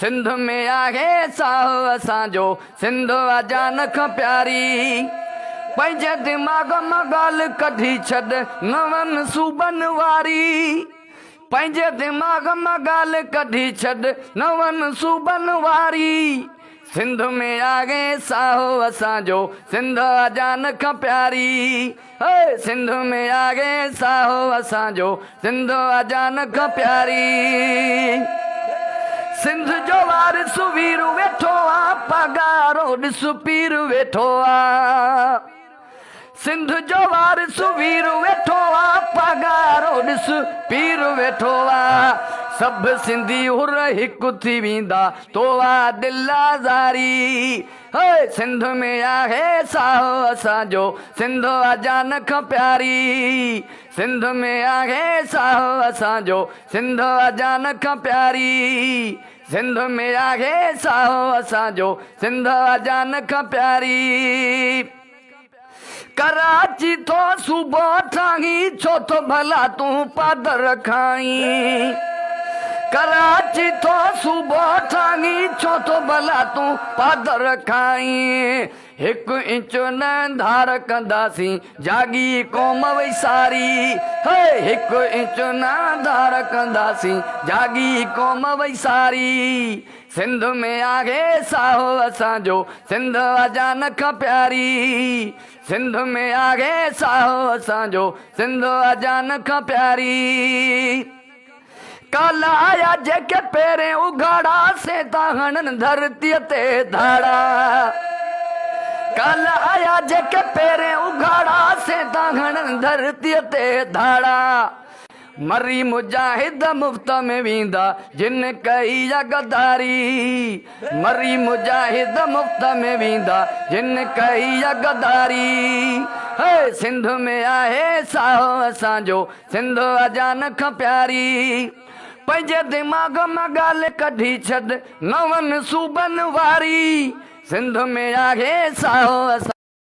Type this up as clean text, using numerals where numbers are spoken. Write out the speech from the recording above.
सिंध में आहे साहो असांजो सिंध अजानख प्यारी पंहिंजे दिमाग़ मां ॻाल्हि कढी छॾ नवनि सूबनि वारी पंहिंजे दिमाग़ मां ॻाल्हि कढी छॾ नवनि सूबनि वारी सिंध में आहे साहो असांजो सिंध अजानख प्यारी हे सिंध में आहे साहो असांजो सिंध अजानख प्यारी सिंध जो वारिस वीर वेठो आ पगारो ॾिस पीर वेठो आ सिंध जो वारिस वीर वेठो आ पगारो ॾिस पीर वेठो आ सभु सिंधी हुर हिकु थी वेंदा तोवा दिल आज़ारी हे सिंध में आहे साहो असांजो सिंध अजानख प्यारी सिंध में आहे साहो असांजो सिंध अजानख प्यारी सिंध में आहे साहो असांजो सिंध अजानख प्यारी कराची तो सूबो ठाही छो तो भला तूं पादर खाई कराची तो सूबो ठाही छो तो भला तूं पादर खाई हिकु इंच न धार कंदासीं जागी क़ौम वैसारी हे हिकु इंच न धार कंदासीं जागी क़ौम वैसारी सिंध में आहे साहो असांजो सिंध अजानख प्यारी सिंध में आहे साहो असांजो सिंध अजानख प्यारी कल आया जेके पहिरें उघाड़ा से था हणनि धरतीअ ते धाड़ा कल आया जेके पहिरें उघाड़ा से था हणनि धरतीअ ते धाड़ा मरी मुजाहिद मुफ़्त में वेंदा जिन कई गदारी मरी मुजाहिद मुफ़्त में वेंदा जिन कई गदारी हे सिंध में आहे साहो असांजो सिंध अजानख प्यारी पंहिंजे दिमाग़ मां ॻाल्हि कढी छॾ नवनि सूबनि वारी सिंध में आहे साहो